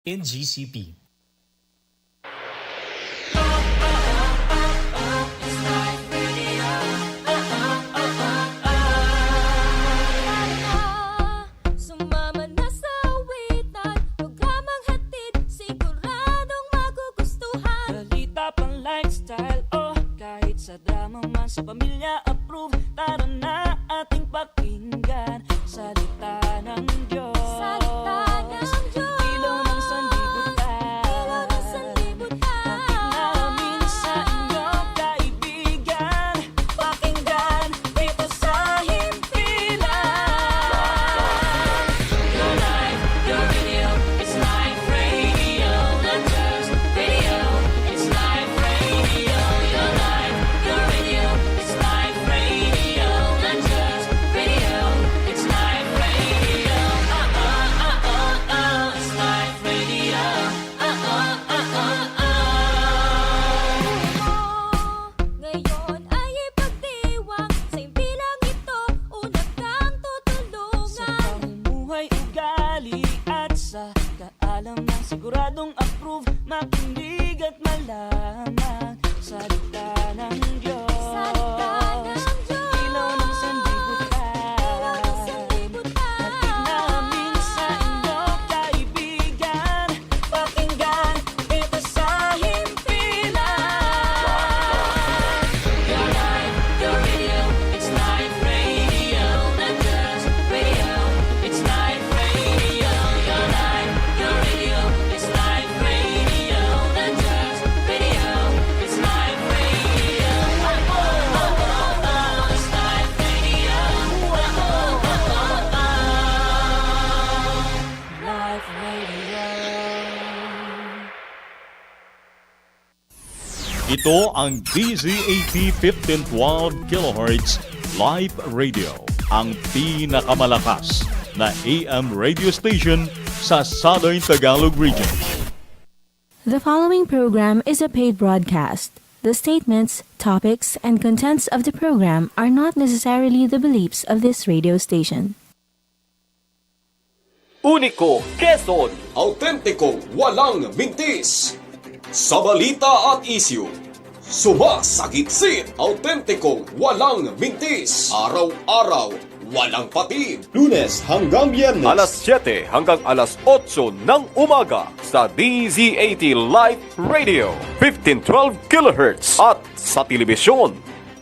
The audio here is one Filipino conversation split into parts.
in GCP. Sumama na sa awitan, programang hatid, siguradong magugustuhan. Balita pang lifestyle, oh, kahit sa drama man sa pamilya approve. Tara na ating pakinggan, salita ng Diyos. Salita ng Diyos. Ilaw ng sanlibutan. Ilaw ng sanlibutan. Hatid namin sa inyo, kaibigan. Pakinggan ito sa himpilan. Your life, your radio, it's live radio, not just video. It's live radio. Your life, your radio, it's live radio, not just video. It's live radio. It's live radio. Ngayon ay ipagdiwang, sa impilang ito, una kang Sa tutulungan. pamumuhay, ugali at sa kaalaman, siguradong approve, makinig at malaman. Salita ng Diyos. Salita ng Diyos. Ilaw ng sanlibutan. Ilaw ng sanlibutan. Hatid namin sa inyo, kaibigan. Pakinggan ito sa himpilan. Your life, your radio, it's live radio, not just radio. It's live radio. Your life, your radio, it's live radio, not just video. It's live radio. It's live radio. Live radio. Ito ang DZAP 1512 kHz Live Radio, ang pinakamalakas na AM radio station sa Southern Tagalog Region. The following program is a paid broadcast. The statements, topics, and contents of the program are not necessarily the beliefs of this radio station. Unico Quezon, autentikong walang mintis. Sa balita at isyu, sumasagitsit, autentikong walang mintis. Araw-araw, walang patid. Lunes hanggang Biyernes, alas 7 hanggang alas 8 ng umaga sa DZAT Live Radio, 1512 kHz at sa telebisyon.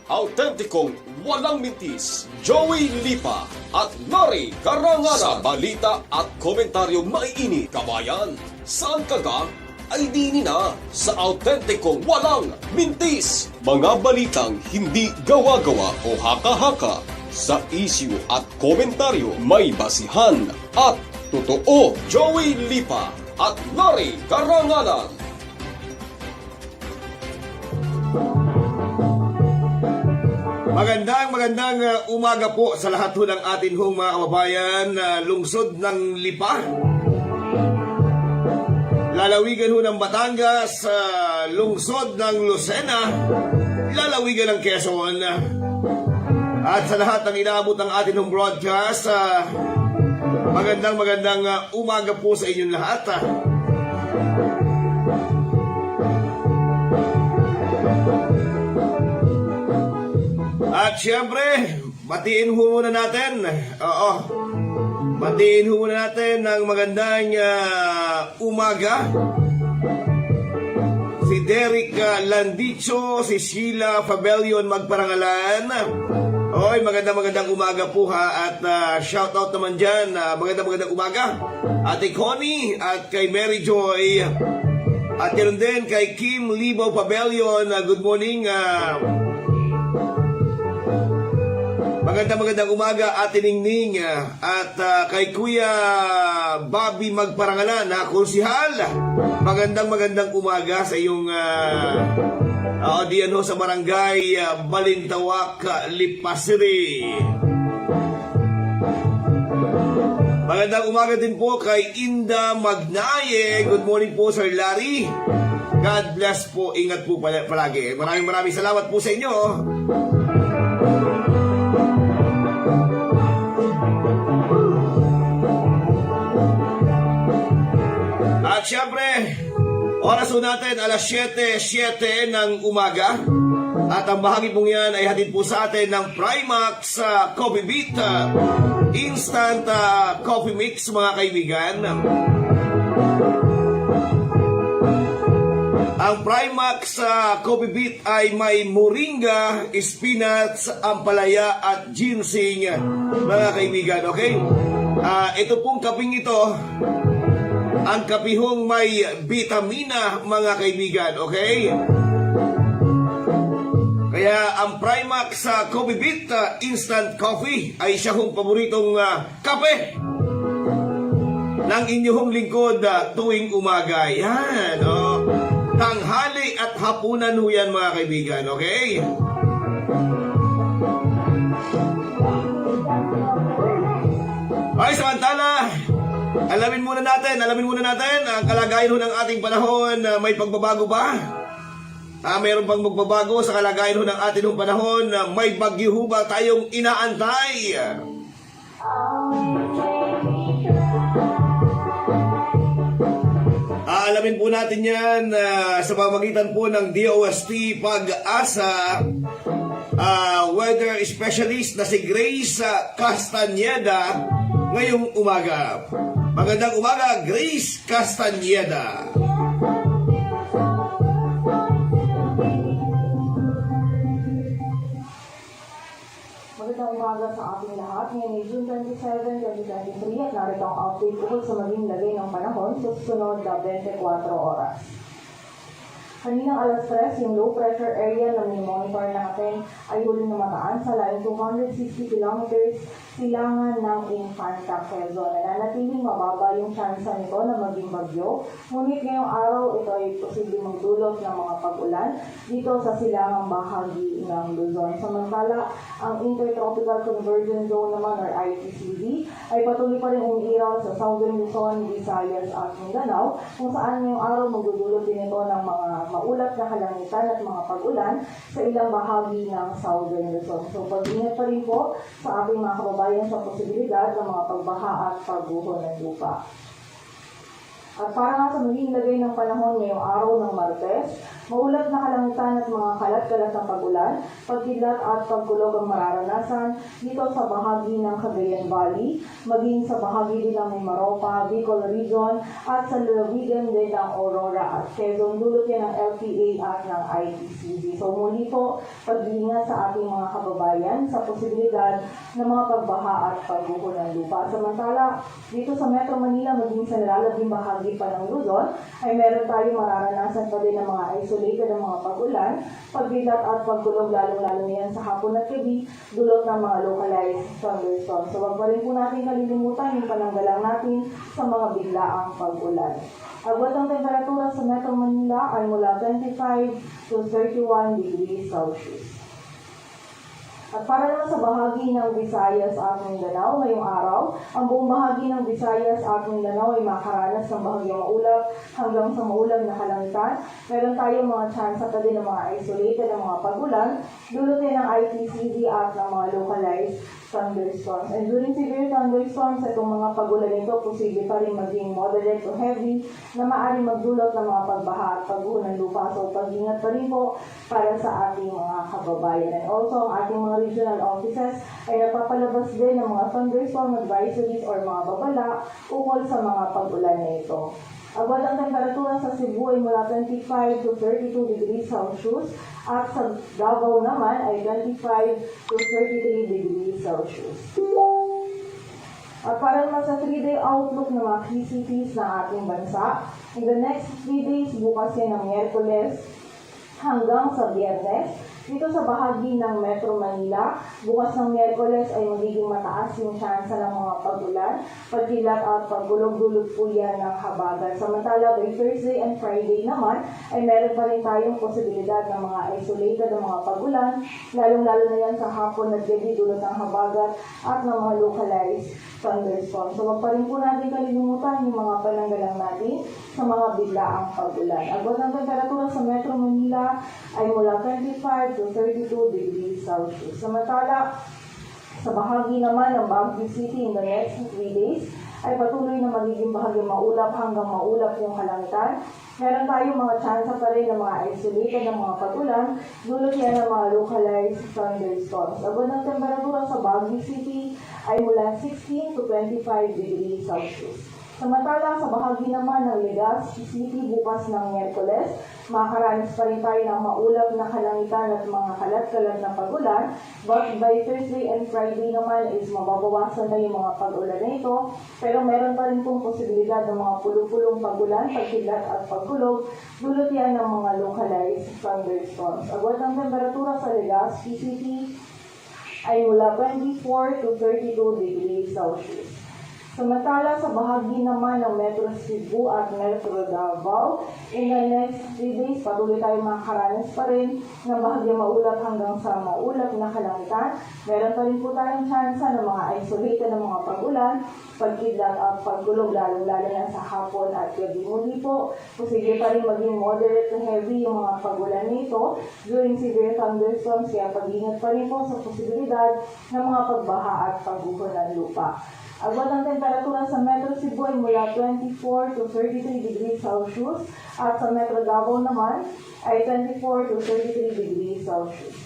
Autentikong walang mintis, Joey Lipa at Nori Karangalan. Sa balita at komentaryo maiinit, kabayan, saan ka ga? Ay dini na sa autentikong walang mintis. Mga balitang hindi gawa-gawa o haka-haka, sa isyu at komentaryo may basihan at totoo. Joey Lipa at Nori Karangalan. Magandang umaga po sa lahat ho ng atin hong mga kababayan lungsod ng Lipa. Lalawigan ho ng Batangas, lungsod ng Lucena, lalawigan ng Quezon. At sa lahat ng inaabot ng atin hong broadcast, magandang umaga po sa inyong lahat. At syempre, batiin ho muna natin. Batiin ho muna natin ng magandang umaga. Si Derek Landicho, si Sheila Fabelion magparangalan. Oy, magandang umaga po ha. At shout out naman dyan. Magandang umaga. Ate Connie at kay Mary Joy. At ganoon din kay Kim Libo Fabelion. Good morning. Magandang umaga, Ate Ningning, at kay Kuya Bobby Magparangalan, konsihal. Magandang umaga sa iyong diyan ho sa barangay Balintawak, Lipasiri. Magandang umaga din po kay Inda Magnaye. Good morning po, Sir Larry. God bless po, ingat po palagi. Maraming salamat po sa inyo. At syempre, oras po natin alas 7:07 ng umaga. At ang bahagi pong yan ay hatid po sa atin ng Primax Coffee Beat Instant Coffee Mix, mga kaibigan. Ang Primax Coffee Beat ay may moringa, spinach, ampalaya at ginseng, mga kaibigan. Okay? Ito pong kaping ito, ang kapihong may vitamina, mga kaibigan. Okay? Kaya ang Primax Coffee Beat Instant Coffee ay siya hong paboritong kape ng inyong lingkod tuwing umaga. Yan, tanghali at hapunan ho yan, mga kaibigan. Okay? Ay, samantala, alamin muna natin ang kalagayan ho ng ating panahon. May pagbabago ba? Mayroon pang magbabago sa kalagayan ho ng ating panahon. May bagyo ho ba tayong inaantay? Alamin po natin yan sa pamamagitan po ng DOST Pag-asa weather specialist na si Grace Castañeda ngayong umaga. Magandang umaga, Grace Castañeda. Magandang umaga sa ating lahat. Ngayon ay June 27, 2023 at narito ang update ukol sa maging lagay ng panahon sa susunod na 24 oras. Kaninang alas 3, yung low pressure area na monitor natin ay huling namataan sa laing 260 kilometers silangan ng Infanta, Quezon. Nananatiling mababa yung tsansa nito na maging bagyo. Ngunit ngayong araw, ito ay posibleng magdulot ng mga pag-ulan dito sa silangang bahagi ng Luzon. Samantala, ang Intertropical Convergence Zone naman or ITCZ ay patuloy pa rin umiiraw sa Southern Luzon, Visayas at Mindanao, kung saan ngayong araw magdudulot din ito ng mga maulat na kalangitan at mga pag-ulan sa ilang bahagi ng Southern Luzon. So pag-ingat pa rin po sa ating mga kababayan sa posibilidad ng mga pagbaha at pagguho ng lupa. At para nga sa maging lagay ng panahon ngayong araw ng Martes, maulat na kalangitan at mga kalat-kalat na pag-ulan, pagkidlat at pagkulog ang mararanasan dito sa bahagi ng Cagayan Valley, maging sa bahagi din ng Mimaropa, Bicol Region, at sa lalawigan din ng Aurora at Quezon. Dulot yan ng LPA at ng ITCZ. So muli po, pag-iingat sa ating mga kababayan sa posibilidad ng mga pagbaha at pagguho ng lupa. Samantala, dito sa Metro Manila, maging sa nalalabing bahagi pa ng Luzon, ay meron tayong mararanasan pa din ng mga isolated ng mga pag-ulan, pagbilat at pagkulog, lalong-lalo na yan sa hapon at gabi, dulot ng mga localized thunderstorms. So wag pa rin po natin kalilimutan yung pananggalang natin sa mga biglaang pag-ulan. Agwat ang temperatura sa Metro Manila ay mula 25 to 31 degrees Celsius. At para naman sa bahagi ng Visayas at Mindanao ngayong araw, ang buong bahagi ng Visayas at Mindanao ay makaranas ng bahagyang maulap hanggang sa maulan na kalangitan. Meron tayong mga chance pa din ng mga isolated ng mga pag-ulan, dulutin ng ITCZ at ng mga localized thunderstorms. And during severe thunderstorms, itong mga pag-ulan nito posible pa rin maging moderate to heavy na maaaring magdulot ng mga pagbaha at pagguho ng lupa. So pag-ingat pa rin po para sa ating mga kababayan. And also, ang ating mga regional offices ay napapalabas din ng mga thunderstorm advisories or mga babala ukol sa mga pag-ulan na ito. Agad ang temperatura sa Cebu ay mula 25 to 32 degrees Celsius at sa Davao naman ay 25 to 33 degrees Celsius. At para naman sa 3-day outlook ng mga key cities ng ating bansa, in the next 3 days, bukas yan ng Miyerkules hanggang sa Biyernes, dito sa bahagi ng Metro Manila, bukas ng Miyerkules ay magiging mataas yung tsansa ng mga pag-ulan, pagkilat at pagulog-dulog po yan ng habagat. Samantala, by Thursday and Friday naman, ay meron pa rin tayong posibilidad ng mga isolated ng mga pag-ulan, lalong-lalo na yan sa hapon at gabi dulot ng habagat at ng mga localized thunderstorms. So, wag pa rin po natin kalilimutan yung mga pananggalang natin sa mga biglaang pag-ulan. Agad ng temperatura sa Metro Manila ay mula 25 to 32 degrees Celsius. Samantala, sa bahagi naman ng Baguio City in the next 3 days, ay patuloy na magiging bahagyang maulap hanggang maulap yung kalangitan. Meron tayong mga tsansa pa rin ng mga isolated ng mga pag-ulan, dulot yan ng mga localized thunderstorms. Agad ng temperatura sa Baguio City ay mula 16 to 25 degrees Celsius. Samantala, sa bahagi naman ng Legazpi City bukas ng Miyerkules, makakaranas pa rin tayo ng maulap na kalangitan at mga kalat-kalat na pag-ulan. But by Thursday and Friday naman is mababawasan na yung mga pag-ulan na ito. Pero meron pa rin pong posibilidad ng mga pulong-pulong pag-ulan, pagkidlat at pagkulog. Dulot yan ng mga localized thunderstorms. Agad ng temperatura sa Legazpi City ay mula 24 to 32 degrees Celsius. Samantala, sa bahagi naman ng Metro Cebu at Metro Davao, in the next 3 days, patuloy tayo makakaranas pa rin ng bahagyang maulap hanggang sa maulap na kalangitan. Meron pa rin po tayong tsansa ng mga isolated ng mga pag-ulan, pagkidlat at pagkulog, lalo-lalo na sa hapon at gabi. Muli po, posible pa rin maging moderate to heavy yung mga pag-ulan nito during severe thunderstorms, kaya pag-ingat pa rin po sa posibilidad ng mga pagbaha at pagguho ng lupa. Agad ang temperatura sa Metro Cebu ay mula 24 to 33 degrees Celsius at sa Metro Davao naman ay 24 to 33 degrees Celsius.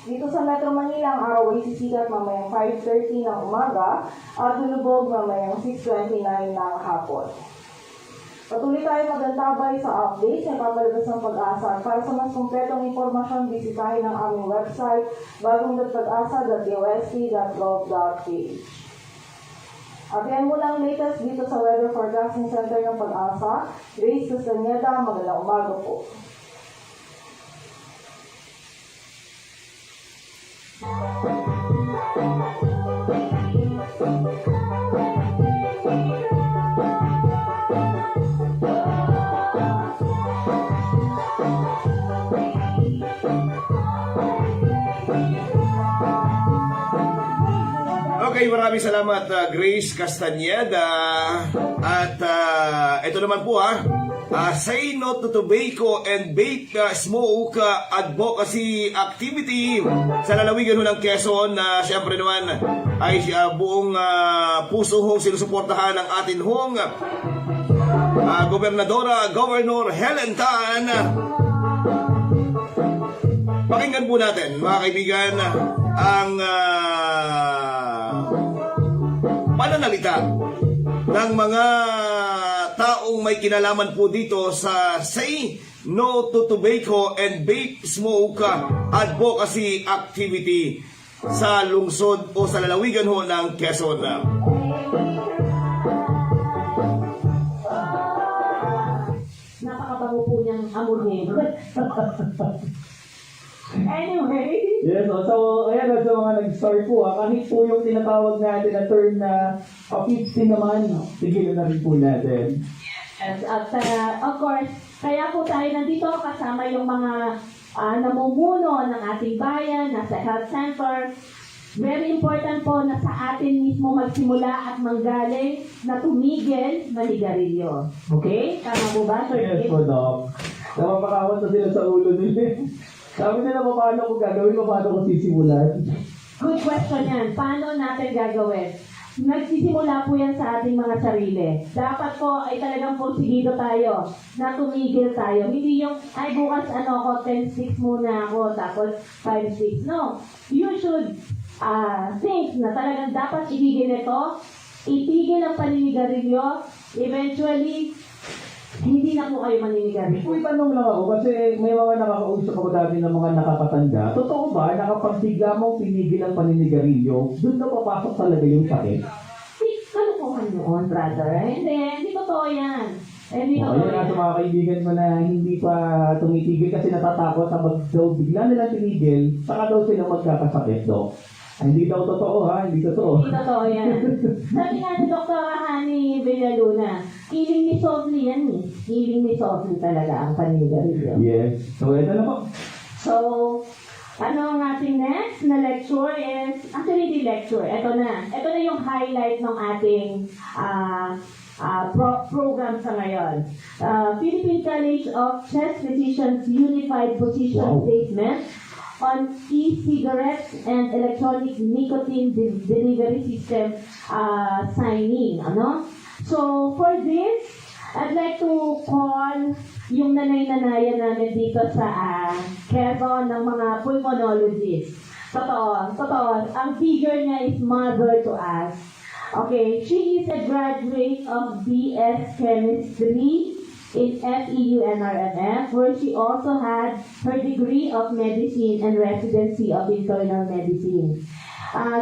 Dito sa Metro Manila, ang araw ay sisikat mamayang 5:30 ng umaga at lulubog mamayang 6:29 ng hapon. Patuloy tayo magantabay sa updates na papalabas ng Pag-asa. Para sa mas kumpletong impormasyon, bisitahin ang aming website bagong.pag-asa.usp.gov.ph. At yan muna ang latest dito sa Weather Forecasting Center ng Pag-asa. Grace Castañeda, magandang umaga po. Okay, maraming salamat Grace Castañeda. At ito naman po say no to tobacco and vape smoke advocacy activity sa lalawigan ng Quezon na siyempre naman ay buong puso hong sinusuportahan ng atin hong Governor Helen Tan. Pakinggan po natin mga kaibigan ang pananalita ng mga taong may kinalaman po dito sa Say No to Tobacco and Vape Smoke Advocacy Activity sa lungsod o sa lalawigan ho ng Quezon. Napakabango po niyang amuhin. Anyway. Yes, so ayan, sa mga nag-start po, kahit po yung tinatawag natin na term na 50 naman, tigilan na rin po natin. Yes, at of course, kaya po tayo nandito kasama yung mga namumuno ng ating bayan, nasa health center. Very important po na sa atin mismo magsimula at manggaling na tumigil manigarilyo. Okay? Tama po ba, Sir? Yes po, Doc. Napapakawat na sila sa ulo nila. Sabi nila, paano ko gagawin, paano ko sisimulan? Good question yan. Paano natin gagawin? Nagsisimula po yan sa ating mga sarili. Dapat po ay talagang porsigido tayo na tumigil tayo. Hindi yung, ay bukas ako, 10-6 muna ako, tapos 5-6. No. You should think na talagang dapat itigil ito, itigil ang paninigarilyo, eventually, hindi na po kayo maninigarilyo. May tanong lang ako kasi may mga nakakausap ako dati ng mga nakakatanda. Totoo ba na kapag bigla mong pinigil ang paninigarilyo, doon na papasok talaga yung sakit? Kalukuhan noon, brother. Hindi totoo yan. Hindi totoo yan. Sa mga kaibigan mo na hindi pa tumitigil kasi natatakot kapag daw bigla nila tinigil, saka daw sila magkakasakit daw. Hindi daw totoo hindi totoo. Hindi totoo yan. Sabi nga ni Dr. Hani Villaluna, healing me softly yan Healing me softly talaga ang paninigarilyo. Yes. So, ito na po. So, ano ang ating next na lecture is, actually hindi lecture, ito na yung highlight ng ating program sa ngayon. Philippine College of Chest Physicians Unified Position Statement on e-cigarettes and electronic nicotine delivery system signing. So for this, I'd like to call yung nanay-nanayan namin dito sa Quezon ng mga pulmonologists. Totoo. Ang figure niya is mother to us. Okay, she is a graduate of BS Chemistry in FEU NRMF, where she also had her degree of medicine and residency of internal medicine.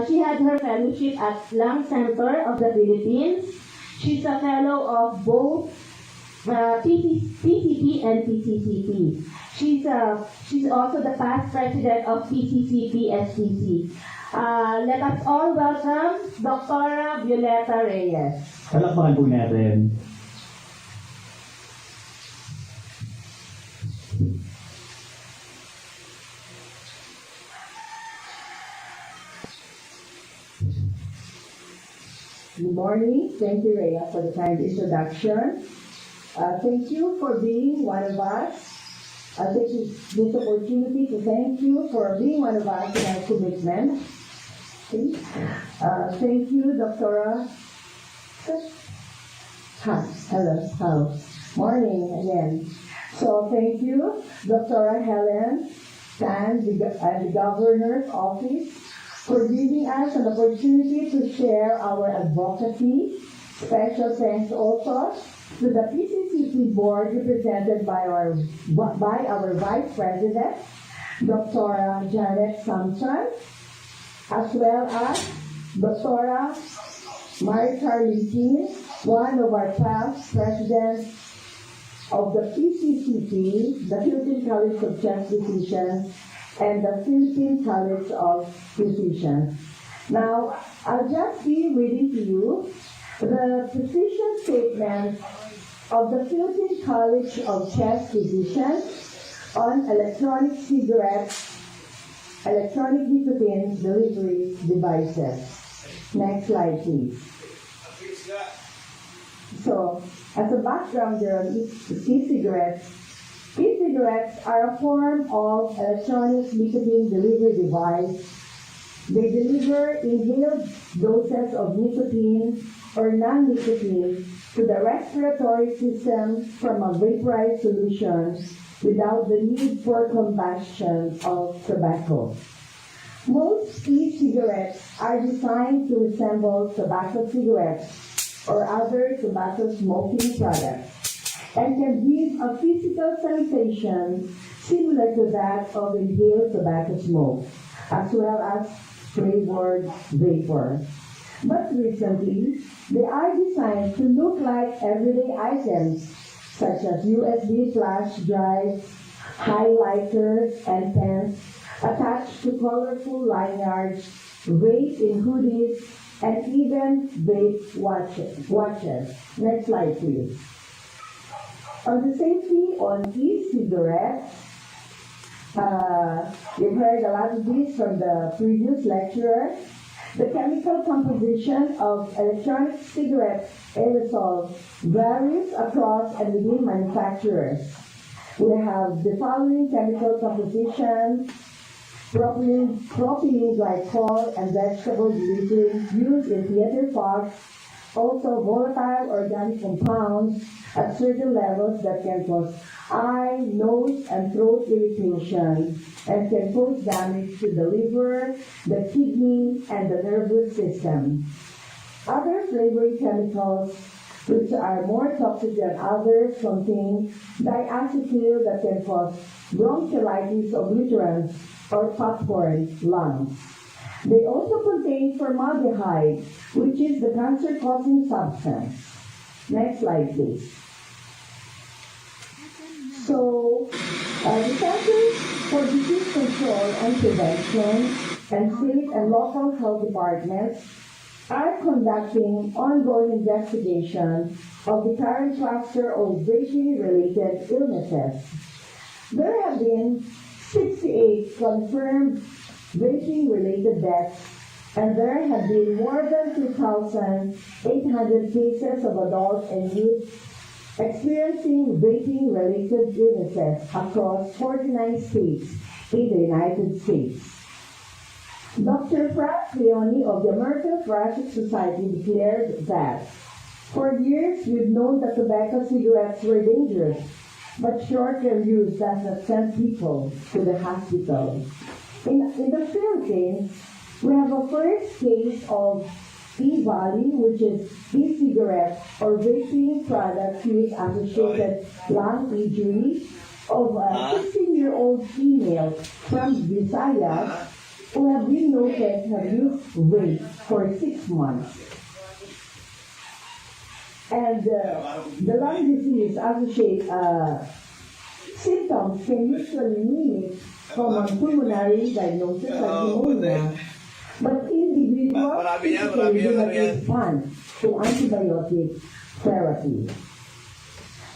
She had her fellowship at Lung Center of the Philippines. She's a fellow of both PCP and PCCP. She's also the past president of PCCP SPC. Let us all welcome Dr. Violeta Reyes. Palakpakan po natin. Good morning. Thank you, Rhea, for the kind introduction. Thank you for being one of us. I take this opportunity to thank you for being one of us in our commitment. Okay. Thank you, Dr. Hello. Morning again. So thank you, Dr. Helen and the Governor's Office for giving us an opportunity to share our advocacy. Special thanks also to the PCCP board represented by our Vice President, Dr. Janet Sampson, as well as Dr. Mary Carlin, one of our past presidents of the PCCP, the Philippine College of Chest Physicians, and the Philippine College of Physicians. Now, I'll just be reading to you the position statement of the Philippine College of Chest Physicians on electronic cigarettes, electronic nicotine delivery devices. Next slide, please. So, as a background there on e-cigarettes, e-cigarettes are a form of electronic nicotine delivery device. They deliver inhaled doses of nicotine or non-nicotine to the respiratory system from a vaporized solution without the need for combustion of tobacco. Most e-cigarettes are designed to resemble tobacco cigarettes or other tobacco smoking products, and can give a physical sensation similar to that of inhaled tobacco smoke, as well as flavored vapor. But recently, they are designed to look like everyday items, such as USB flash drives, highlighters, and pens attached to colorful lanyards, vape in hoodies, and even vape watches. Next slide, please. On the safety on e-cigarettes, you've heard a lot of this from the previous lecturer. The chemical composition of electronic cigarette aerosol varies across and within manufacturers. We have the following chemical composition: propylene glycol and vegetable glycerin used in theater fogs, also volatile organic compounds at certain levels that can cause eye, nose, and throat irritation and can cause damage to the liver, the kidney, and the nervous system. Other flavoring chemicals, which are more toxic than others, contain diacetyl that can cause bronchiolitis obliterans or popcorn lungs. They also contain formaldehyde, which is the cancer-causing substance. Next slide, please. So, the Centers for Disease Control and Prevention and state and local health departments are conducting ongoing investigation of the current cluster of vaping-related illnesses. There have been 68 confirmed vaping-related deaths, and there have been more than 2,800 cases of adults and youth experiencing vaping-related illnesses across 49 states, in the United States. Dr. Frank Leone of the American Thoracic Society declared that for years we've known that tobacco cigarettes were dangerous, but short-term use does not send people to the hospital. In the Philippines, we have a first case of e-valley, which is e-cigarette or vaping products used associated lung injury of a 16-year-old female from Visayas who have been noted have used vape for 6 months. And the lung disease associated symptoms can usually mimic common pulmonary diagnosis like pneumonia, but individuals typically do not respond to antibiotic therapy.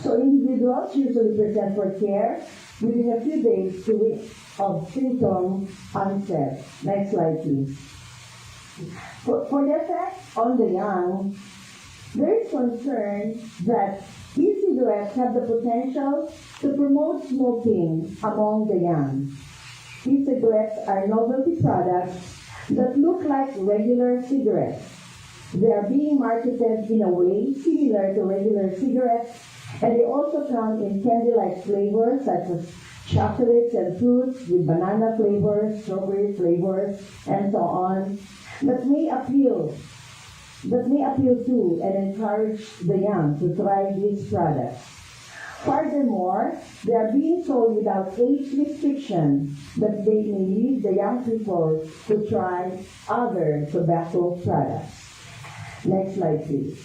So individuals usually present for care within a few days to weeks of symptom onset. Next slide, please. For the effect on the young, there is concern that e-cigarettes have the potential to promote smoking among the young. E-cigarettes are novelty products that look like regular cigarettes. They are being marketed in a way similar to regular cigarettes, and they also come in candy-like flavors such as chocolates and fruits with banana flavors, strawberry flavors, and so on, that may appeal to and encourage the young to try these products. Furthermore, they are being sold without age restriction that they may lead the young people to try other tobacco products. Next slide, please.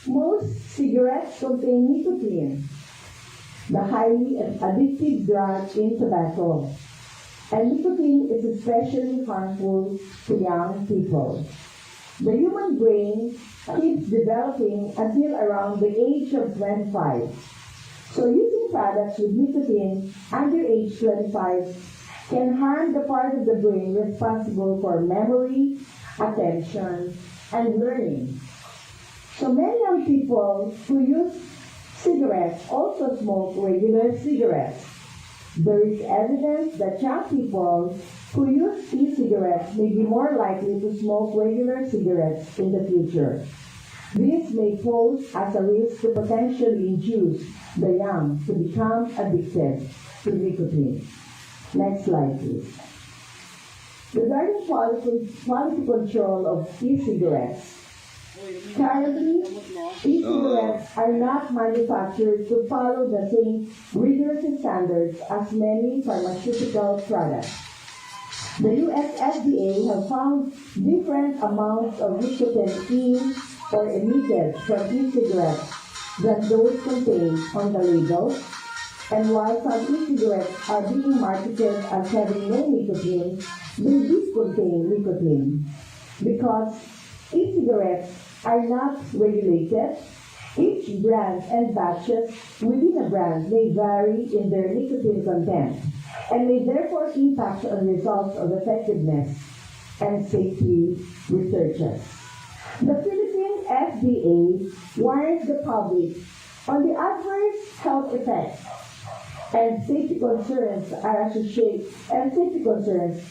Most cigarettes contain nicotine, the highly addictive drug in tobacco, and nicotine is especially harmful to young people. The human brain keeps developing until around the age of 25. So using products with nicotine under age 25 can harm the part of the brain responsible for memory, attention, and learning. So many young people who use cigarettes also smoke regular cigarettes. There is evidence that young people who use e-cigarettes may be more likely to smoke regular cigarettes in the future. This may pose as a risk to potentially induce the young to become addicted to nicotine. Next slide, please. Regarding quality control of e-cigarettes, currently, e-cigarettes are not manufactured to follow the same rigorous standards as many pharmaceutical products. The US FDA have found different amounts of nicotine in or emitted from e-cigarettes than those contained on the label. And while some e-cigarettes are being marketed as having no nicotine, they do contain nicotine. Because e-cigarettes are not regulated, each brand and batches within a brand may vary in their nicotine content and may therefore impact on results of effectiveness and safety researches. The Philippine FDA warns the public on the adverse health effects and safety concerns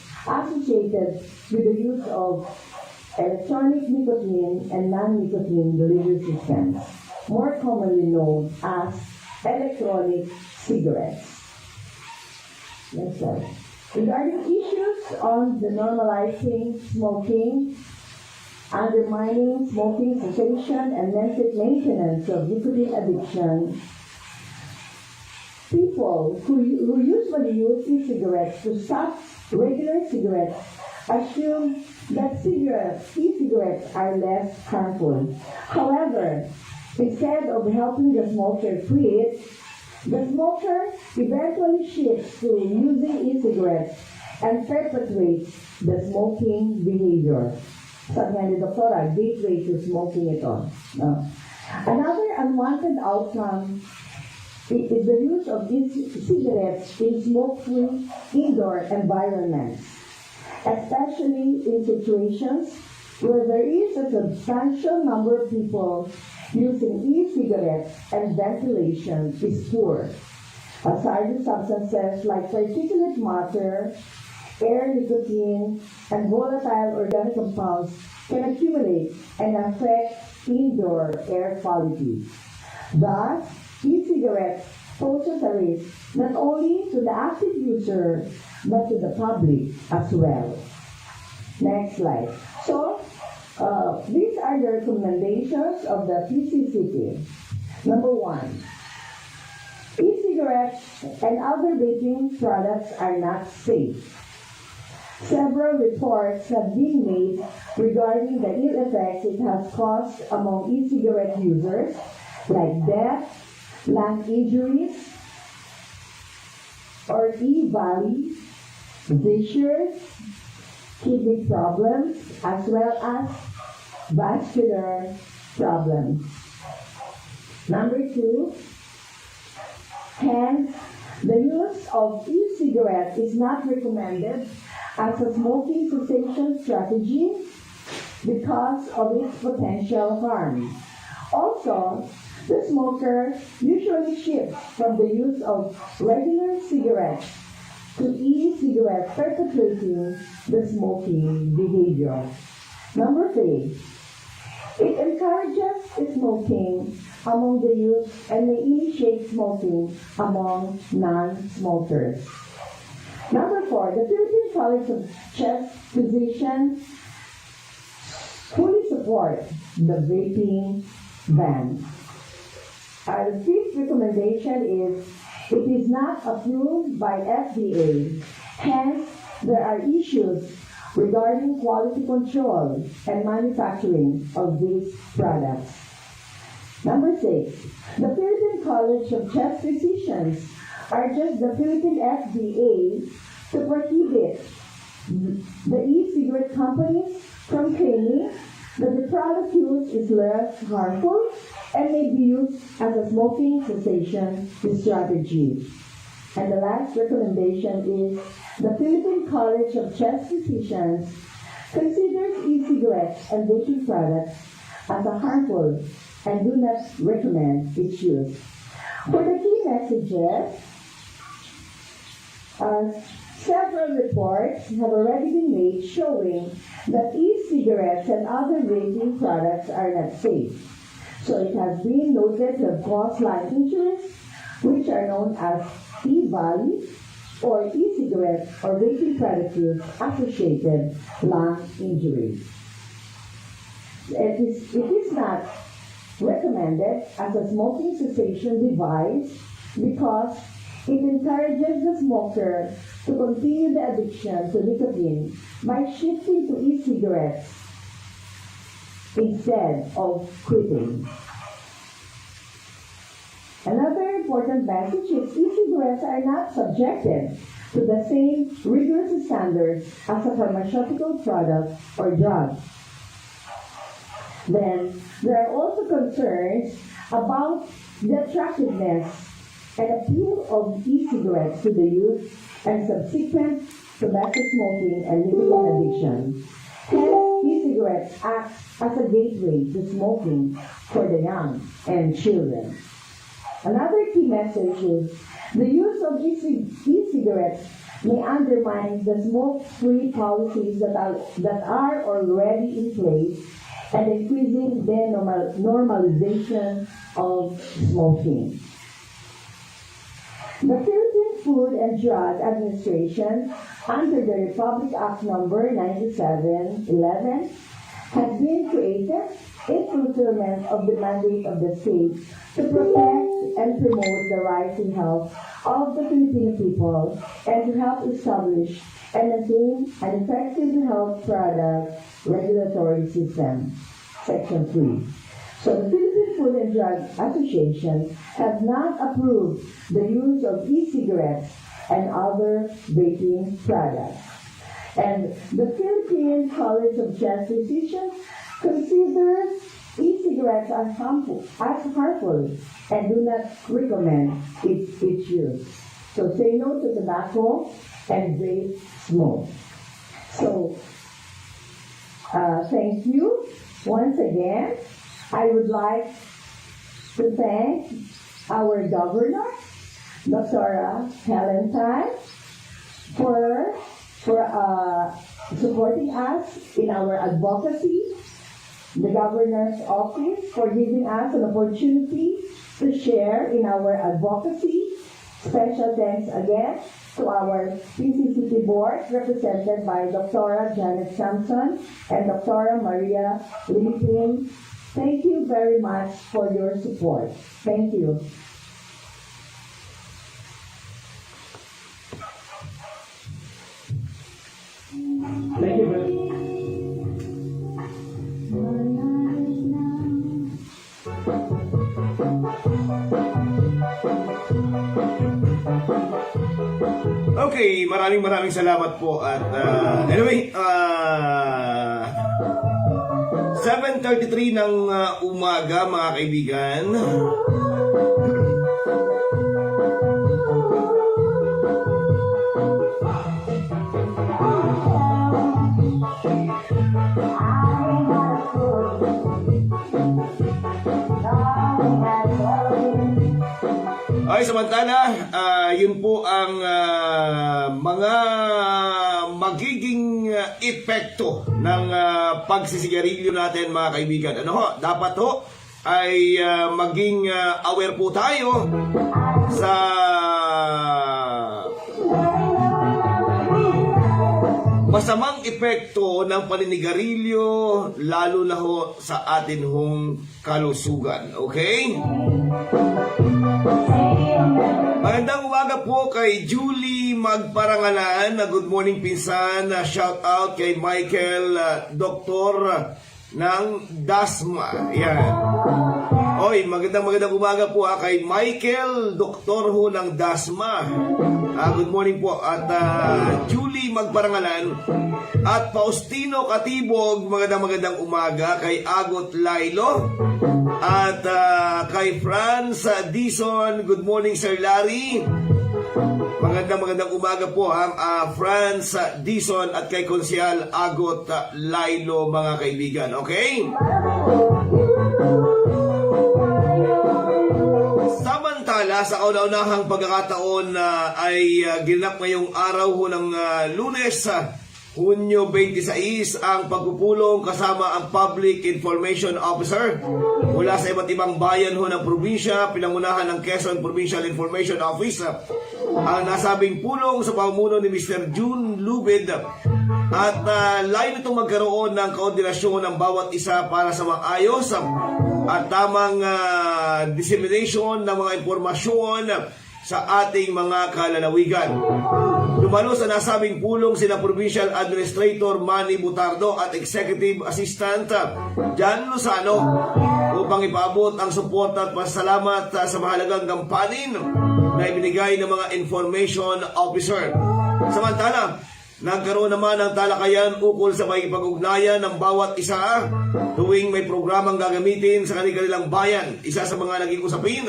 associated with the use of electronic nicotine and non-nicotine delivery systems, more commonly known as electronic cigarettes. Next slide. Regarding issues on the normalizing smoking, undermining smoking cessation, and maintenance of nicotine addiction, people who usually use e-cigarettes to stop regular cigarettes assume that e-cigarettes are less harmful. However, instead of helping the smoker quit, the smoker eventually shifts to using e-cigarettes and perpetuates the smoking behavior. Sabi nga ni Doktora, gateway to smoking ito. Another unwanted outcome is the use of cigarettes in smoke-free indoor environments, especially in situations where there is a substantial number of people using e-cigarettes and ventilation is poor. Hazardous substances like particulate matter, air, nicotine, and volatile organic compounds can accumulate and affect indoor air quality. Thus, e-cigarettes poses a risk not only to the active user but to the public as well. Next slide. So, these are the recommendations of the PCCP. Number 1, e-cigarettes and other vaping products are not safe. Several reports have been made regarding the ill effects it has caused among e-cigarette users, like death, lung injuries, or E-valley, seizures, kidney problems, as well as vascular problems. Number 2, hence, the use of e-cigarette is not recommended as a smoking cessation strategy because of its potential harm. Also, the smoker usually shifts from the use of regular cigarettes to e-cigarettes, perpetuating the smoking behavior. Number 3, it encourages smoking among the youth and may initiate smoking among non-smokers. Number 4, the Philippine College of Chest Physicians fully support the vaping ban. Our fifth recommendation is it is not approved by FDA. Hence, there are issues regarding quality control and manufacturing of these products. Number 6, the Philippine College of Chest Physicians urges the Philippine FDA to prohibit the e-cigarette companies from claiming that the product used is less harmful and may be used as a smoking cessation strategy. And the last recommendation is the Philippine College of Chest Physicians considers e-cigarettes and vaping products as a harmful and do not recommend its use. For the key messages, several reports have already been made showing that e-cigarettes and other vaping products are not safe. So it has been noted to have caused lung injuries, which are known as E-valley or e-cigarette or vaping product use associated lung injuries. It is not recommended as a smoking cessation device because it encourages the smoker to continue the addiction to nicotine by shifting to e-cigarettes instead of quitting. Another important message is e-cigarettes are not subjected to the same rigorous standards as a pharmaceutical product or drug. Then, there are also concerns about the attractiveness and appeal of e-cigarettes to the youth and subsequent tobacco smoking and nicotine addiction. Hence, e-cigarettes act as a gateway to smoking for the young and children. Another key message is the use of e-cigarettes may undermine the smoke-free policies that are already in place and increasing the normalization of smoking. The Philippine Food and Drug Administration, under the Republic Act Number 9711, has been created in fulfillment of the mandate of the state to protect and promote the rights and health of the Filipino people and to help establish and maintain an effective health product regulatory system. Section 3. So the Philippine Food and Drug Association has not approved the use of e-cigarettes and other vaping products. And the Philippine College of Chest Physicians considers e-cigarettes as harmful and do not recommend its use. So say no to tobacco and vape smoke. So thank you once again. I would like to thank our governor, Dr. Helen Tan, for supporting us in our advocacy, the Governor's Office for giving us an opportunity to share in our advocacy. Special thanks again to our PCCT Board represented by Dr. Janet Sampson and Dr. Maria Lipin. Thank you very much for your support. Thank you. Thank you, Bill. Okay, maraming salamat po at anyway, 7:33 ng umaga mga kaibigan. Ay, samantala, yun po ang mga magiging epekto ng pagsisigarilyo natin mga kaibigan. Ano ho? Dapat ho ay maging aware po tayo sa masamang epekto ng paninigarilyo, lalo na ho sa atin hong kalusugan. Okay? Magandang umaga po kay Julie Magparangalan. Good morning pinsan. Shout out kay Michael, doktor ng Dasma. Yan. Oy, magandang umaga po kay Michael, doktor ho ng Dasma. Good morning po. At Julie Magparangalan at Faustino Katibog, magandang umaga kay Agot Lailo. At kay Franz Dison, good morning Sir Larry. Magandang umaga po Franz Dison at kay Konsyal Agot Lailo mga kaibigan. Okay? Samantala, sa kauna-unahang pagkakataon ay ginanap ngayong araw ho ng Lunes, Hunyo 26, ang pagpupulong kasama ang Public Information Officer mula sa iba't ibang bayan ho ng probinsya, pinangunahan ng Quezon Provincial Information Office. Ang nasabing pulong sa pamumuno ni Mr. June Lubid at layo nitong magkaroon ng koordinasyon ng bawat isa para sa maayos at tamang dissemination ng mga impormasyon sa ating mga kalalawigan. Dumalo sa nasabing pulong sina Provincial Administrator Manny Butardo at Executive Assistant Jan Lozano upang ipaabot ang suporta at pasalamat sa mahalagang gampanin na ibinigay ng mga Information Officer. Samantala, nagkaroon naman ng talakayan ukol sa makikipag-ugnayan ng bawat isa tuwing may programang gagamitin sa kanilang bayan. Isa sa mga naging usapin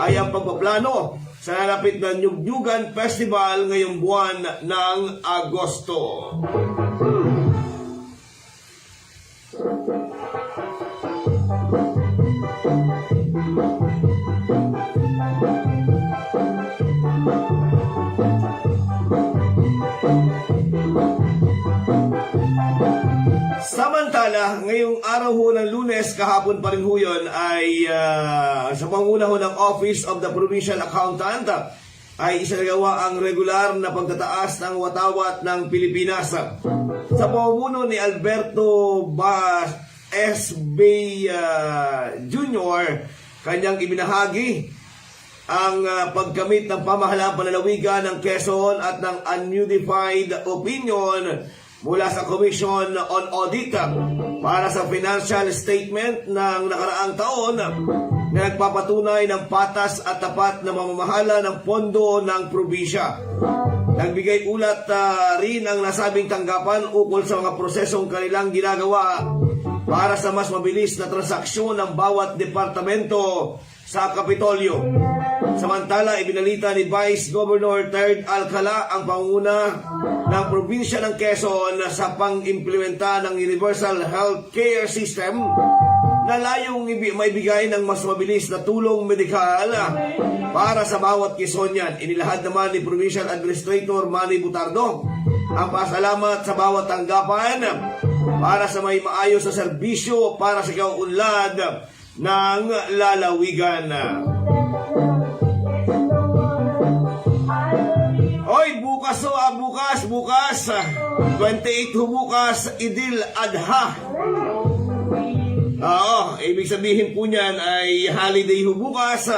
ay ang pagpaplano sa nalapit na Nyug-Nyugan Festival ngayong buwan ng Agosto. Samantala, ngayong araw ho ng Lunes, kahapon pa rin ho yun, ay sa panguna ho ng Office of the Provincial Accountant ay isinagawa ang regular na pagtataas ng watawat ng Pilipinas. Sa pamumuno ni Alberto S.B. Jr., kanyang ibinahagi ang pagkamit ng pamahalang panlalawigan ng Quezon at ng ununified opinion mula sa Commission on Audit para sa financial statement ng nakaraang taon na nagpapatunay ng patas at tapat na mamamahala ng pondo ng probinsya. Nagbigay ulat rin ang nasabing tanggapan ukol sa mga prosesong kanilang ginagawa para sa mas mabilis na transaksyon ng bawat departamento sa Kapitolyo. Samantala, ibinalita ni Vice Governor Ted Alcala ang panguna ng probinsya ng Quezon sa pang-implementa ng Universal Health Care System na layong maibigay ng mas mabilis na tulong medikal para sa bawat Quezonian. Inilahad naman ni Provincial Administrator Manny Butardo ang pasalamat sa bawat tanggapan para sa may maayos na serbisyo para sa kauunlad ng lalawigan. Oy, bukas 28 bukas, Idil Adha. Oo, ibig sabihin po niyan ay holiday bukas.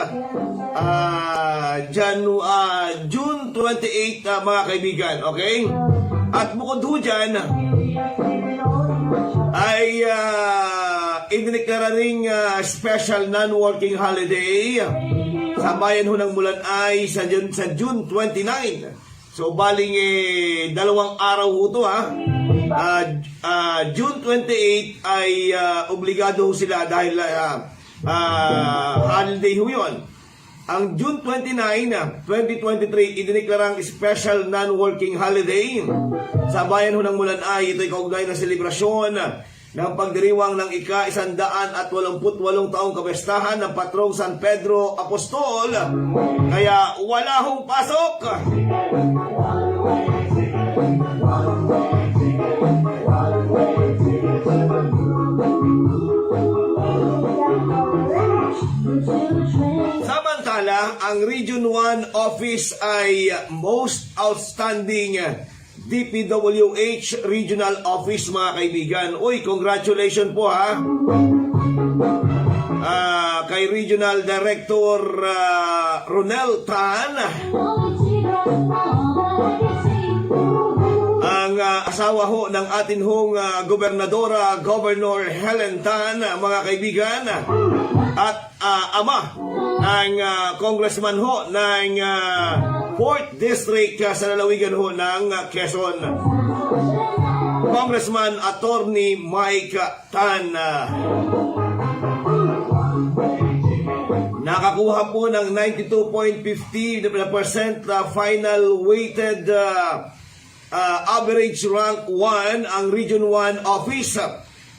June 28 mga kaibigan, okay? At bukod ho dyan, ay idineklara ring special non-working holiday sa bayan ho ng Mulan ay sa June 29. So baling 2 araw ho ito June 28 ay obligado ho sila dahil holiday ho yun. Ang June 29, 2023, idineklarang special non-working holiday sa bayan ho ng Mulan ay ito'y kaugnay na selebrasyon ng pagdiriwang ng ika-188 taong kapestahan ng patrong San Pedro Apostol. Kaya wala hong pasok. Samantala, ang Region 1 Office ay most outstanding DPWH Regional Office, mga kaibigan. Uy, congratulations po kay Regional Director Ronel Tan, ang asawa ho ng atin hong gobernadora, Governor Helen Tan, mga kaibigan, at ama ng congressman ho ng 4th District sa lalawigan ho ng Quezon, Congressman Attorney Mike Tan. Nakakuha po ng 92.50% final weighted average rank 1 ang Region 1 Office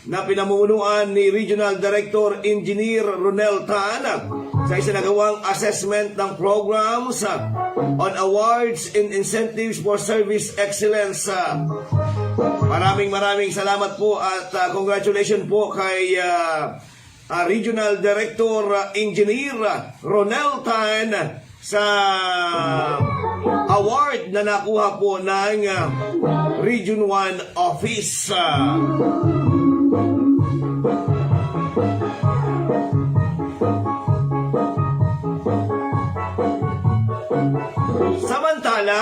na pinamumunuan ni Regional Director Engineer Ronel Tan sa isinagawang assessment ng programs on awards and incentives for service excellence. Maraming salamat po at congratulations po kay Regional Director Engineer Ronel Tan sa award na nakuha po ng Region 1 Office. Samantala,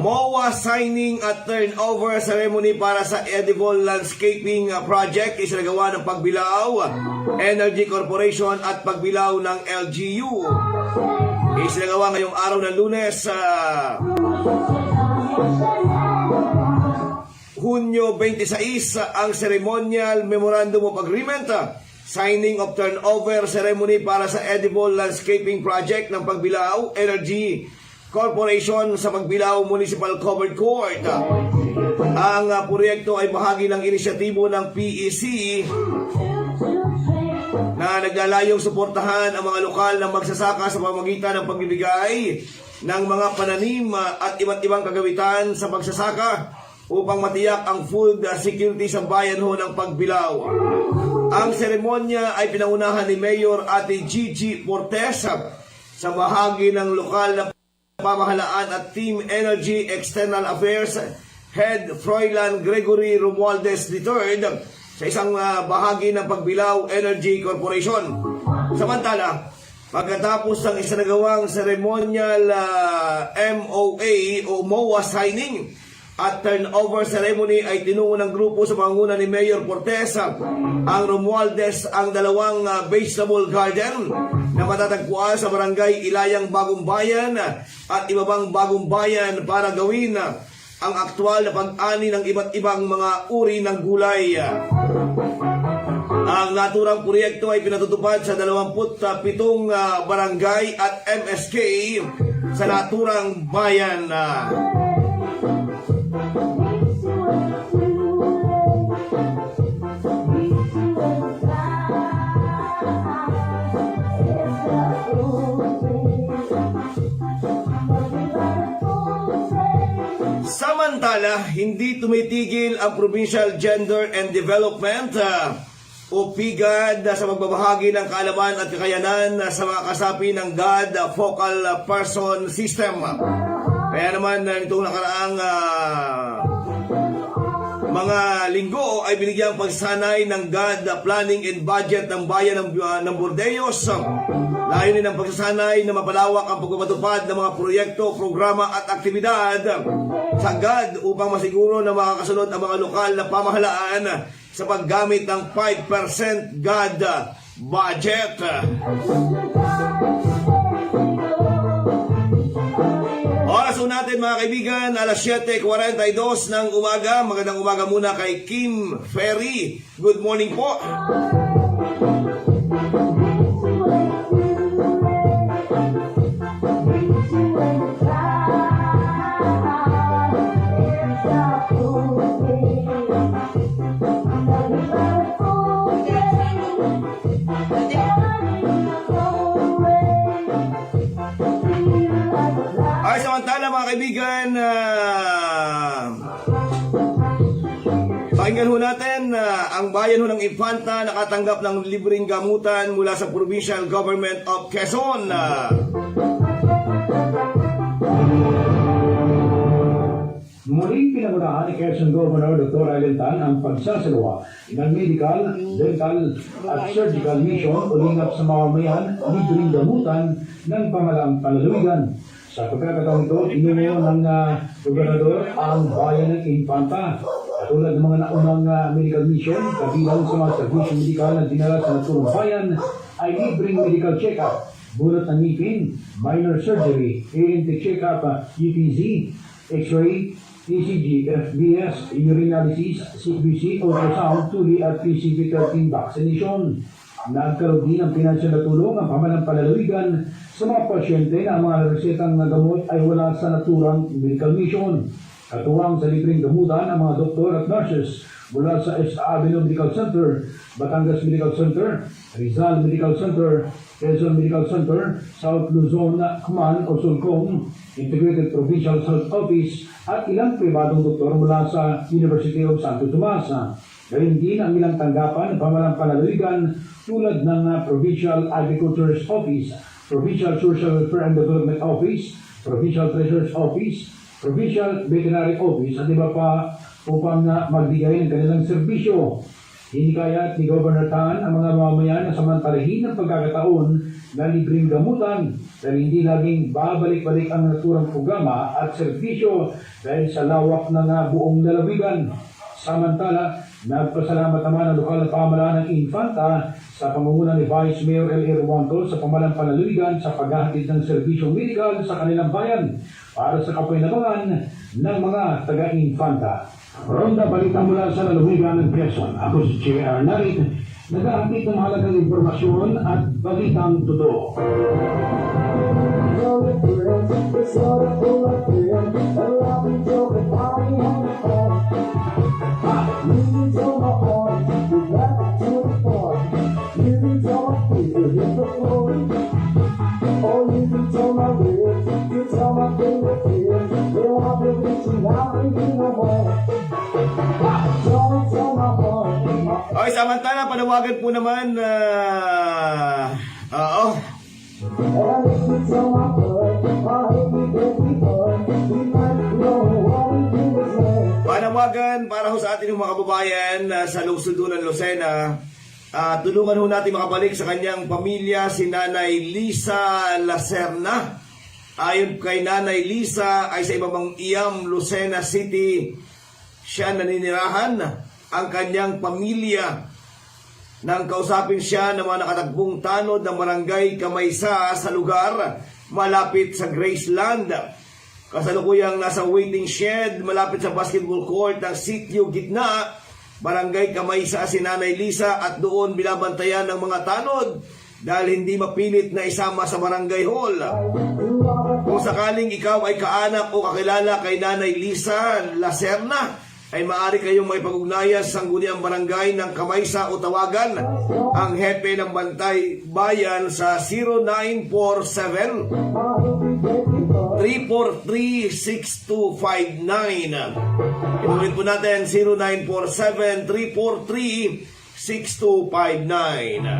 MOA signing at turnover ceremony para sa edible landscaping project isinagawa ng Pagbilao Energy Corporation at Pagbilao ng LGU. Isinagawa ngayong araw ng Lunes Hunyo 26 ang ceremonial memorandum of agreement, signing of turnover ceremony para sa edible landscaping project ng Pagbilao Energy Corporation sa Pagbilao Municipal Covered Court. Ang proyekto ay bahagi ng inisyatibo ng PEC na naglalayong suportahan ang mga lokal na magsasaka sa pamamagitan ng pagbibigay ng mga pananim at iba't ibang kagawitan sa pagsasaka upang matiyak ang food security sa bayan ho ng Pagbilao. Ang seremonya ay pinangunahan ni Mayor Ate Gigi Portes sa bahagi ng lokal na pamahalaan at Team Energy External Affairs Head Froilan Gregory Romualdez III sa isang bahagi ng Pagbilao Energy Corporation. Samantala, pagkatapos ng isinagawang ceremonial MOA o MOA signing at turnover ceremony ay tinungo ng grupo sa pangunguna ni Mayor Portes ang Romualdez ang dalawang vegetable garden na matatagpuan sa barangay Ilayang Bagong Bayan at iba pang bagong bayan para gawin ang aktwal na pag-ani ng iba't ibang mga uri ng gulay. Ang naturang proyekto ay pinatutupad sa 27 barangay at MSK sa naturang bayan. Samantala, hindi tumitigil ang Provincial Gender and Development o PGAD sa magbabahagi ng kaalaman at kakayanan sa mga kasapi ng GAD Focal Person System. Kaya naman nitong nakaraang mga linggo ay binigyang pagsanay ng GAD Planning and Budget ng bayan ng Bordeyos. Layunin ng pagsasanay na mapalawak ang pagpapatupad ng mga proyekto, programa at aktibidad sa GAD upang masiguro na makakasunod ang mga lokal na pamahalaan sa paggamit ng 5% GAD budget. Oras natin mga kaibigan, alas 7:42 ng umaga. Magandang umaga muna kay Kim Ferry. Good morning po. Ay, samantala mga kaibigan, pakinggan ho natin ang bayan ho ng Infanta nakatanggap ng libreng gamutan mula sa Provincial Government of Quezon. Muling pinangunahan ni Quezon Governor Dr. Alentan ang pagsasalawa ng medical, dental at surgical mission ulingap sa mamamayan libreng gamutan ng pamalang panlalawigan. Sa pagkakataon ito, inuno ng gobernador ang bayan ng Infanta. Katulad ng mga naunang medical mission, kabilang sa mga servisyo medikal na dinala sa naturang bayan ay libreng medical check-up, bunot ng ngipin, minor surgery, ENT check-up, UTZ, X-ray, ECG, FBS, urinalysis, CBC, ultrasound, tuli at PCV-13 vaccination. Nagkaroon din ng pinansyal na tulong ang pamalang panlalawigan sa mga pasyente na ang mga resetang gamot ay wala sa naturang medical mission. Katuwang sa libreng gamutan ang mga doktor at nurses mula sa Avenue Medical Center, Batangas Medical Center, Rizal Medical Center, Quezon Medical Center, South Luzon, Kuman o Sulcong, Integrated Provincial Health Office at ilang pribadong doktor mula sa University of Santo Tomas. Gayun din ang ilang tanggapan ng pamalang panlalawigan tulad ng Provincial Agriculture's Office, Provincial Social Welfare and Development Office, Provincial Treasurer's Office, Provincial Veterinary Office at iba pa upang magbigay ng kanilang serbisyo. Hinikayat ni Governor Tan ang mga mamamayan na samantalahin ng pagkakataon na libreng gamutan dahil hindi laging babalik-balik ang naturang programa at serbisyo dahil sa lawak ng buong lalawigan. Samantala, nagpasalamat naman ang lokal na pamahalaan ng Infanta sa pamumuno ni Vice Mayor L.A. Ruanto sa pamalang panlalawigan sa paghahatid ng serbisyong medikal sa kanilang bayan para sa kapayapaan ng mga taga-Infanta. Ronda balita mula sa lalawigan ng Quezon. Ako si J.R. Narit, nag-aakit ng mahalagang impormasyon at balitang totoo. Okay, samantala, panawagan po naman panawagan para ho sa ating mga kababayan sa lungsod ng Lucena. Tulungan ho natin makabalik sa kanyang pamilya si Nanay Lisa Lacerna. Ayon kay Nanay Lisa ay sa ibabang Iam, Lucena City siya naninirahan. Ang kanyang pamilya nang kausapin siya ng mga nakatagpong tanod ng barangay Kamaysa sa lugar malapit sa Graceland. Kasalukuyang nasa waiting shed malapit sa basketball court ng Sitio Gitna, barangay Kamaysa si Nanay Lisa at doon binabantayan ng mga tanod dahil hindi mapilit na isama sa barangay hall. Kung sakaling ikaw ay kaanak o kakilala kay Nanay Lisa Lacerna, ay maaari kayong makipag-ugnayan sa sangguniang barangay ng Kamaysa o tawagan ang hepe ng Bantay Bayan sa 0947 343-6259. Inulit po natin 0947 343-6259.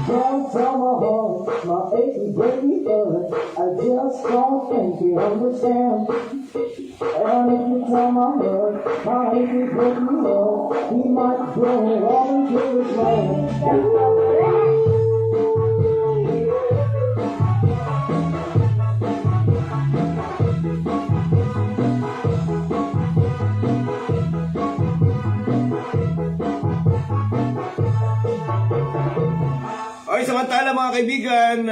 Don't tell my heart, my aching baby heart, I just don't think you understand. And if you tell my heart, my aching baby heart, he might grow all into his land. Okay, samantala mga kaibigan,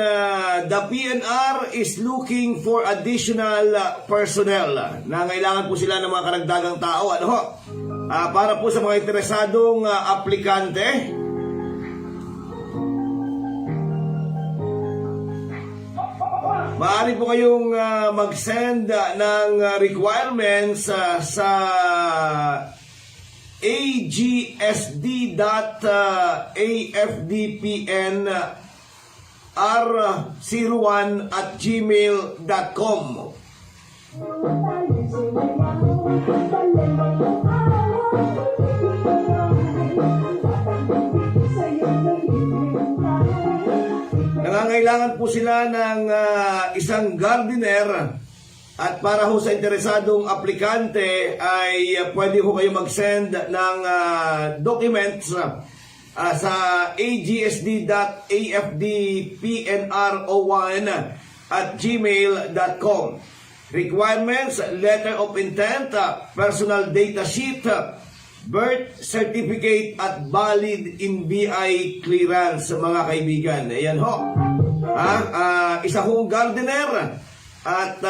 the PNR is looking for additional personnel. Nangailangan po sila ng mga karagdagang tao. Ano ho? Para po sa mga interesadong aplikante. Maaari po kayong mag-send ng requirements sa agsdpnr01@gmail.com. Nangangailangan po sila ng isang gardener. At para ho sa interesadong aplikante ay pwede ho kayo mag-send ng documents sa agsdpnr01@gmail.com. Requirements: letter of intent, personal data sheet, birth certificate at valid NBI clearance, mga kaibigan. Ayan ho. Isa hong gardener. At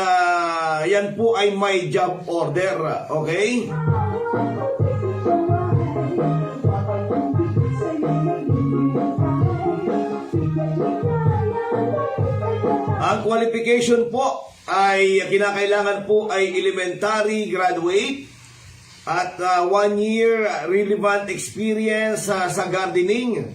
yan po ay may job order. Okay? Ang qualification po ay kinakailangan po ay elementary graduate at 1 year relevant experience sa gardening.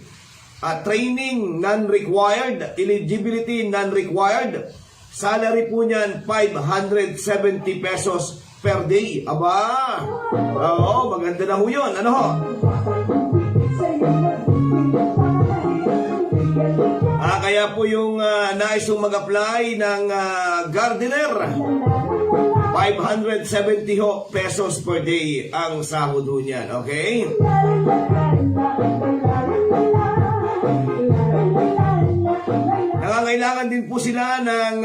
Training non-required, eligibility non-required. Salary po niyan 570 pesos per day. Aba! Oo, maganda na ho yun. Ano ho? Kaya po yung nais mong mag-apply ng gardener, 570 ho pesos per day ang sahod ho niyan. Okay? Nangangailangan din po sila ng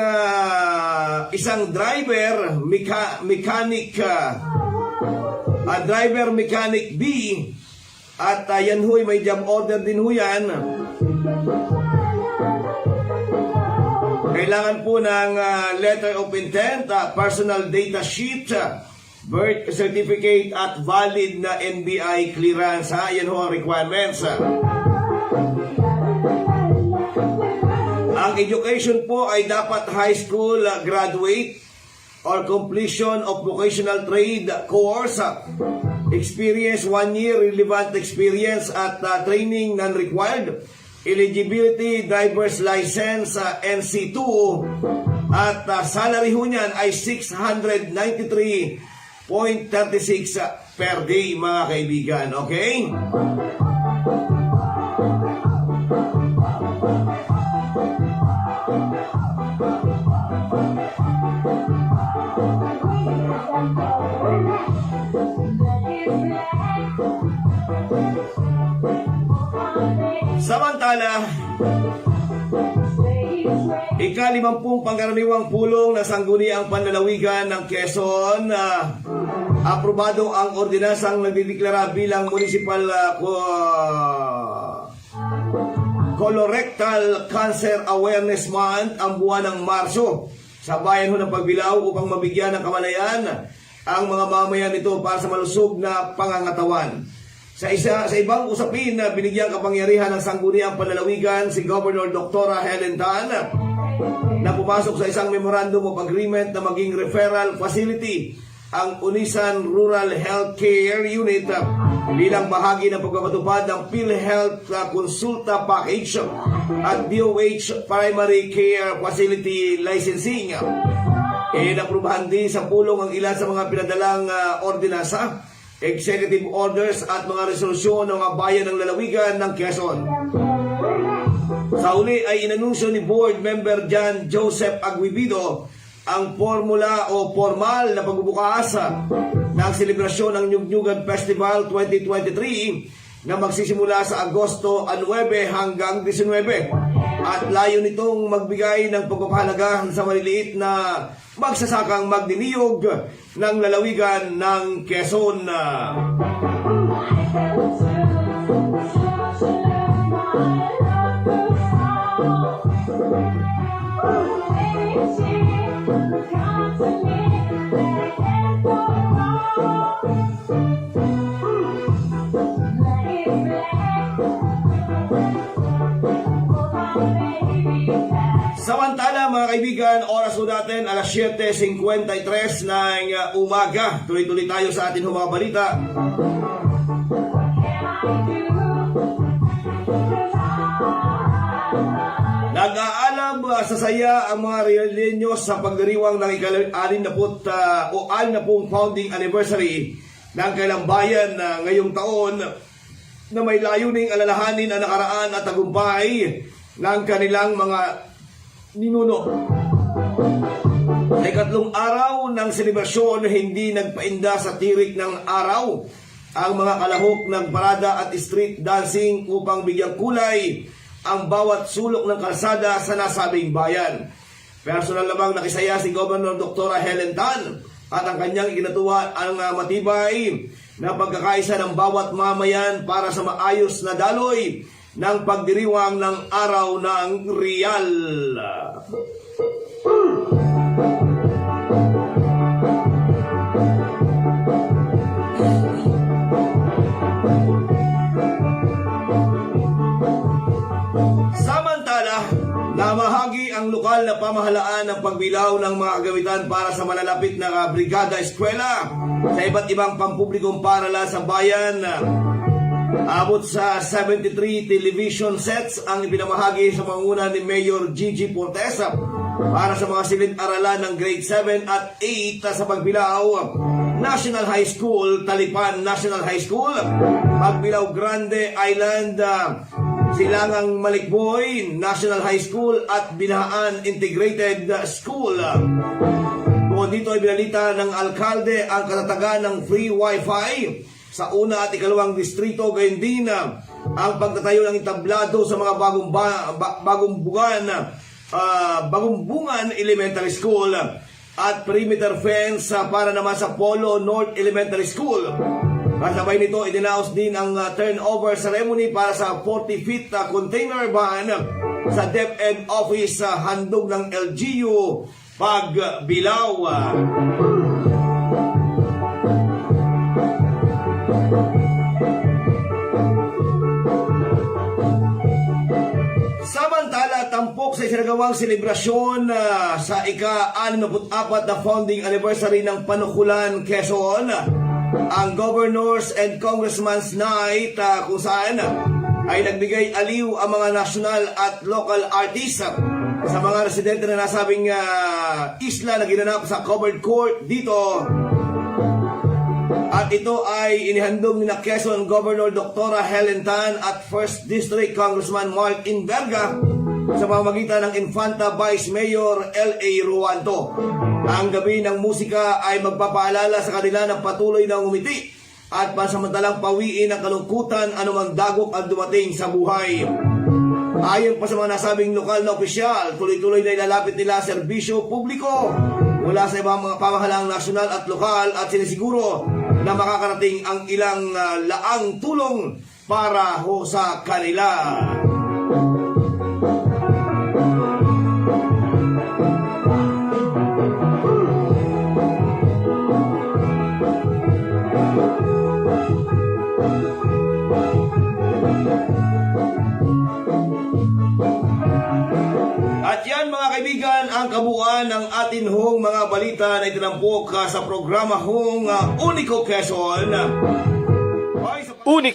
isang driver, mechanic B. At yan ho, may job order din ho yan. Kailangan po ng letter of intent, personal data sheet, birth certificate at valid na NBI clearance. Yan ho ang requirements. Ang education po ay dapat high school graduate or completion of vocational trade course. Experience 1 year relevant experience at training non-required. Eligibility driver's license NC2 at salary ho niyan ay 693.36 per day, mga kaibigan. Okay? Samantala, ika-50 pangkaraniwang pulong na sangguniang panlalawigan ng Quezon, aprobado ang ordinansang nagdideklara bilang municipal Colorectal Cancer Awareness Month ang buwan ng Marso sa bayan ho ng Pagbilao upang mabigyan ng kamalayan ang mga mamayan nito para sa malusog na pangangatawan. Sa ibang usapin na binigyan kapangyarihan ng Sangguniang Panlalawigan si Governor Dr. Helen Tan na pumasok sa isang memorandum of agreement na maging referral facility ang Unisan Rural Healthcare Unit bilang bahagi ng pagpapatupad ng PhilHealth Consulta Package at DOH Primary Care Facility Licensing. Inaprubahan din sa pulong ang ilan sa mga pinadalang ordinansa, executive orders at mga resolusyon ng mga bayan ng lalawigan ng Quezon. Sa uli ay inanunsyo ni Board Member John Joseph Aguibido ang formula o formal na pagbubukas ng selebrasyon ng Nyugnyugan Festival 2023 na magsisimula sa Agosto 9 hanggang 19 at layo nitong magbigay ng pagpapahalaga sa maliliit na magsasakang magdiniyog ng lalawigan ng Quezon. Samantala mga kaibigan, oras po natin alas 7:53 ng umaga. Tuloy-tuloy tayo sa ating mga balita. Nag-aalab sa saya ang mga Realeños sa pagdiriwang ng ika-60 founding anniversary ng kailang bayan ngayong taon na may layuning alalahanin ang nakaraan at tagumpay ng kanilang mga ninuno. Sa ikatlong araw ng selebrasyon, hindi nagpainda sa tirik ng araw ang mga kalahok ng parada at street dancing upang bigyang kulay ang bawat sulok ng kalsada sa nasabing bayan. Personal namang nakisaya si Governor Dr. Helen Tan at ang kanyang ikinatuwa ang matibay na pagkakaisa ng bawat mamayan para sa maayos na daloy ng pagdiriwang ng Araw ng Real. Samantala, namahagi ang lokal na pamahalaan ng pagbilaw ng mga kagamitan para sa malalapit na brigada eskwela sa iba't ibang pampublikong paaralan sa bayan. Abot sa 73 television sets ang ipinamahagi sa pangunguna ni Mayor Gigi Portesa para sa mga silid-aralan ng grade 7 at 8 sa Pagbilao National High School, Talipan National High School, Pagbilao Grande Island, Silangang Malikboy National High School at Binahaan Integrated School. Bukod dito ay binalita ng alkalde ang katatagan ng free wifi sa una at ikalawang distrito, gayon din ang pagtatayo ng entablado sa mga bagong bungan elementary school at perimeter fence para naman sa Polo North Elementary School. Kasabay nito, idinaos din ang turnover ceremony para sa 40-feet container van sa DepEd Office sa handog ng LGU Pagbilao. Samantala, tampok sa isinagawang selebrasyon sa ika-64 na founding anniversary ng Panukulan, Quezon, ang Governors and Congressman's Night, kung saan ay nagbigay aliw ang mga national at local artists sa mga residente na nasabing isla na ginanap sa covered court dito. At ito ay inihandog ni Quezon Governor Dr. Helen Tan at 1st District Congressman Mark Inverga sa pamamagitan ng Infanta Vice Mayor L.A. Ruanto. Ang gabi ng musika ay magpapaalala sa kanila ng patuloy na umiti at pansamantalang pawiin ang kalungkutan anumang dagok ang dumating sa buhay. Ayon pa sa mga nasabing lokal na opisyal, tuloy-tuloy na ilalapit nila serbisyo publiko mula sa ibang mga pamahalaang nasyonal at lokal at sinisiguro na makakarating ang ilang laang tulong para ho sa kanila. At yan mga kaibigan, ang kabuuan ng atin hong mga balita na itinampok sa programa hong Unico Quezon. Unico